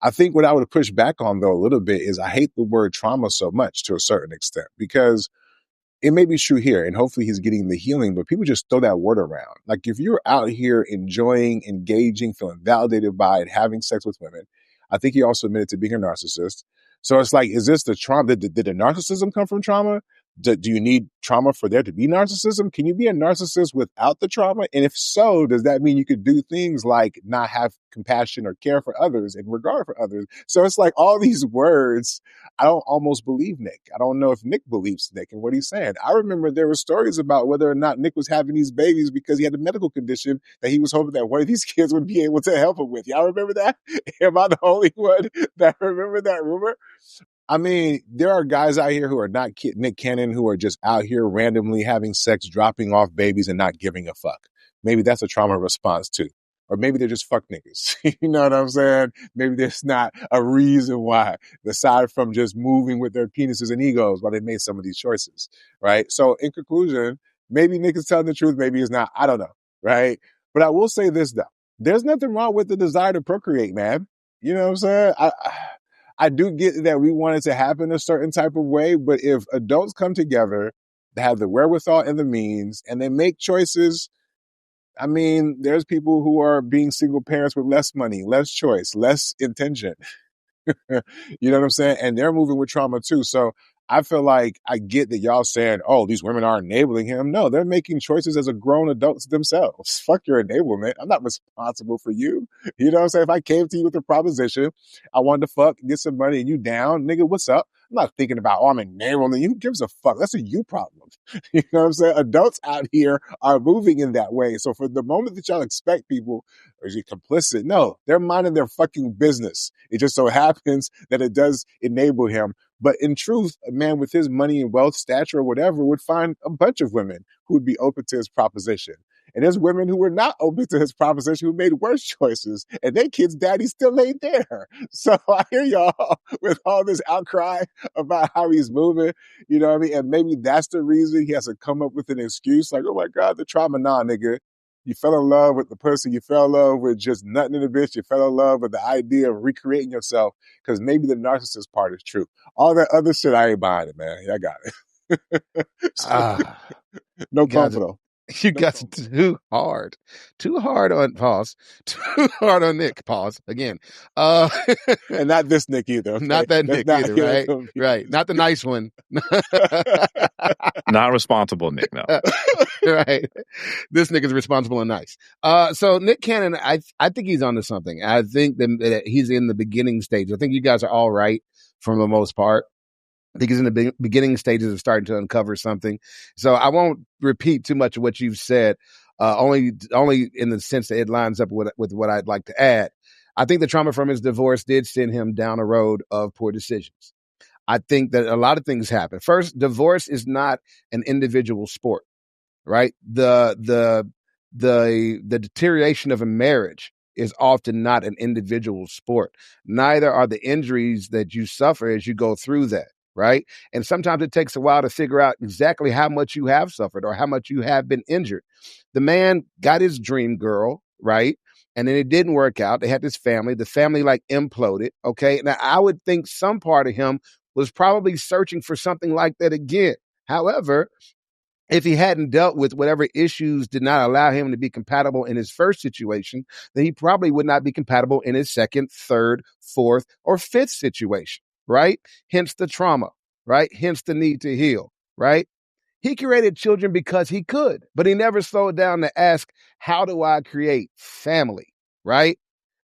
I think what I would push back on though a little bit is I hate the word trauma so much to a certain extent, because it may be true here and hopefully he's getting the healing, but people just throw that word around. Like if you're out here enjoying, engaging, feeling validated by it, having sex with women, I think he also admitted to being a narcissist. So it's like, is this the trauma? Did the narcissism come from trauma? Do you need trauma for there to be narcissism? Can you be a narcissist without the trauma? And if so, does that mean you could do things like not have compassion or care for others and regard for others? So it's like all these words, I don't almost believe Nick. I don't know if Nick believes Nick and what he's saying. I remember there were stories about whether or not Nick was having these babies because he had a medical condition that he was hoping that one of these kids would be able to help him with. Y'all remember that? Am I the only one that remember that rumor? I mean, there are guys out here who are not Nick Cannon, who are just out here randomly having sex, dropping off babies and not giving a fuck. Maybe that's a trauma response too. Or maybe they're just fuck niggas. You know what I'm saying? Maybe there's not a reason why, aside from just moving with their penises and egos while they made some of these choices, right? So in conclusion, maybe Nick is telling the truth, maybe he's not. I don't know, right? But I will say this though. There's nothing wrong with the desire to procreate, man. You know what I'm saying? I do get that we want it to happen a certain type of way, but if adults come together, they have the wherewithal and the means, and they make choices. I mean, there's people who are being single parents with less money, less choice, less intention. You know what I'm saying? And they're moving with trauma too. So I feel like I get that y'all saying, oh, these women are enabling him. No, they're making choices as a grown adults themselves. Fuck your enablement. I'm not responsible for you. You know what I'm saying? If I came to you with a proposition, I wanted to fuck, get some money, and you down, nigga, what's up? I'm not thinking about, oh, I'm enabling you. Who gives a fuck? That's a you problem. You know what I'm saying? Adults out here are moving in that way. So for the moment that y'all expect people, or is he complicit? No, they're minding their fucking business. It just so happens that it does enable him. But in truth, a man with his money and wealth, stature, or whatever would find a bunch of women who would be open to his proposition. And there's women who were not open to his proposition who made worse choices, and their kid's daddy still ain't there. So I hear y'all with all this outcry about how he's moving, you know what I mean? And maybe that's the reason he has to come up with an excuse like, oh my God, the trauma. Nah, nigga. You fell in love with the person. You fell in love with just nothing in the bitch. You fell in love with the idea of recreating yourself, because maybe the narcissist part is true. All that other shit, I ain't buying it, man. I got it. So, no comfort. You got too hard on pause, too hard on Nick. Pause again. And not this Nick either. Okay? Not that Nick either, right? Right. Not the nice one. Not responsible Nick, no. Right. This Nick is responsible and nice. So Nick Cannon, I think he's onto something. I think that he's in the beginning stage. I think you guys are all right for the most part. I think he's in the beginning stages of starting to uncover something. So I won't repeat too much of what you've said, only in the sense that it lines up with what I'd like to add. I think the trauma from his divorce did send him down a road of poor decisions. I think that a lot of things happen. First, divorce is not an individual sport, right? The deterioration of a marriage is often not an individual sport. Neither are the injuries that you suffer as you go through that. Right. And sometimes it takes a while to figure out exactly how much you have suffered or how much you have been injured. The man got his dream girl, right? And then it didn't work out. They had this family. The family like imploded. Okay. Now, I would think some part of him was probably searching for something like that again. However, if he hadn't dealt with whatever issues did not allow him to be compatible in his first situation, then he probably would not be compatible in his second, third, fourth, or fifth situation. Right? Hence the trauma, right? Hence the need to heal, right? He created children because he could, but he never slowed down to ask, how do I create family, right?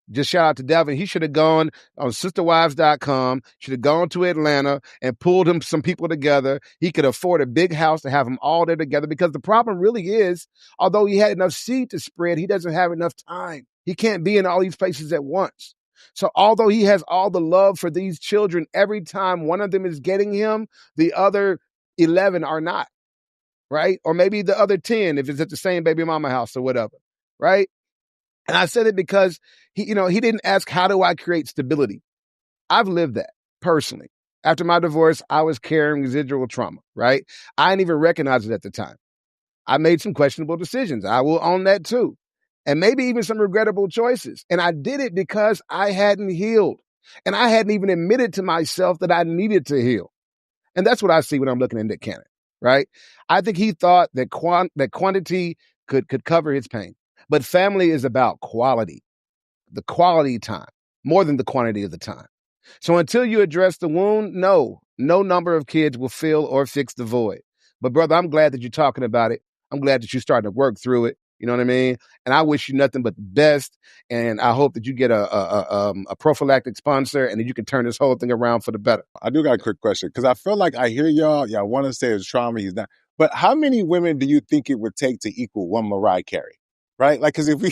Just shout out to Devin. He should have gone on sisterwives.com, should have gone to Atlanta and pulled him some people together. He could afford a big house to have them all there together, because the problem really is, although he had enough seed to spread, he doesn't have enough time. He can't be in all these places at once. So although he has all the love for these children, every time one of them is getting him, the other 11 are not, right? Or maybe the other 10, if it's at the same baby mama house or whatever, right? And I said it because he didn't ask, how do I create stability? I've lived that personally. After my divorce, I was carrying residual trauma, right? I didn't even recognize it at the time. I made some questionable decisions. I will own that too. And maybe even some regrettable choices. And I did it because I hadn't healed. And I hadn't even admitted to myself that I needed to heal. And that's what I see when I'm looking at Nick Cannon, right? I think he thought that quantity could cover his pain. But family is about quality, the quality time, more than the quantity of the time. So until you address the wound, no number of kids will fill or fix the void. But brother, I'm glad that you're talking about it. I'm glad that you're starting to work through it. You know what I mean? And I wish you nothing but the best. And I hope that you get a prophylactic sponsor and that you can turn this whole thing around for the better. I do got a quick question because I feel like I hear y'all want to say it's trauma. He's not. But how many women do you think it would take to equal one Mariah Carey? Right? Like, because if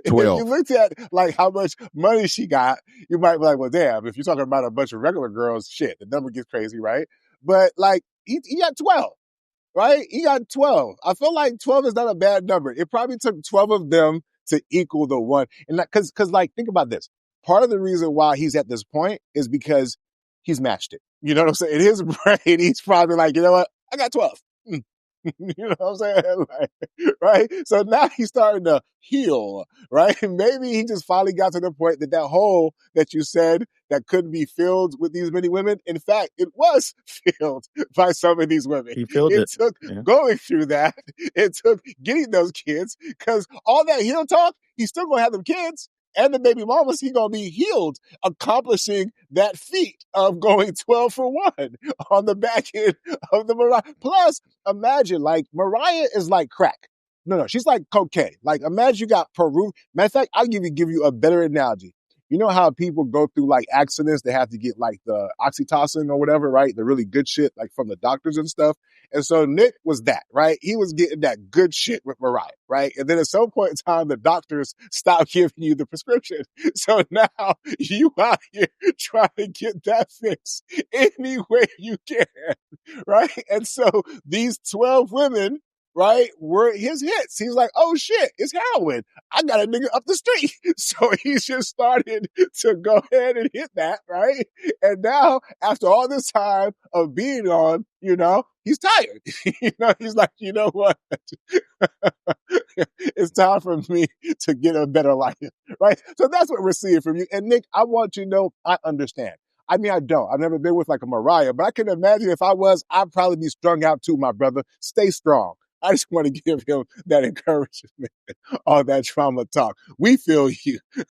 you looked at like how much money she got, you might be like, well, damn, if you're talking about a bunch of regular girls, shit, the number gets crazy, right? But like, he got 12. Right? He got 12. I feel like 12 is not a bad number. It probably took 12 of them to equal the one. And cause like, think about this. Part of the reason why he's at this point is because he's matched it. You know what I'm saying? In his brain, he's probably like, you know what? I got 12. You know what I'm saying? Like, right? So now he's starting to heal, right? Maybe he just finally got to the point that hole that you said that couldn't be filled with these many women, in fact, it was filled by some of these women. He filled it. It took going through that. It took getting those kids, because all that heel talk, he's still going to have them kids. And the baby mamas, he gonna be healed, accomplishing that feat of going 12 for 1 on the back end of the Mariah. Plus, imagine, like, Mariah is like crack. No, she's like cocaine. Like, imagine you got Peru. Matter of fact, I'll give you a better analogy. You know how people go through like accidents, they have to get like the oxytocin or whatever, right? The really good shit, like from the doctors and stuff. And so Nick was that, right? He was getting that good shit with Mariah, right? And then at some point in time, the doctors stopped giving you the prescription. So now you out here trying to get that fix any way you can, right? And so these 12 women, right, were his hits. He's like, oh shit, it's heroin. I got a nigga up the street. So he's just started to go ahead and hit that, right? And now, after all this time of being on, you know, he's tired. You know, he's like, you know what? It's time for me to get a better life, right? So that's what we're seeing from you. And Nick, I want you to know, I understand. I mean, I don't. I've never been with like a Mariah, but I can imagine if I was, I'd probably be strung out too, my brother. Stay strong. I just want to give him that encouragement, all that trauma talk. We feel you.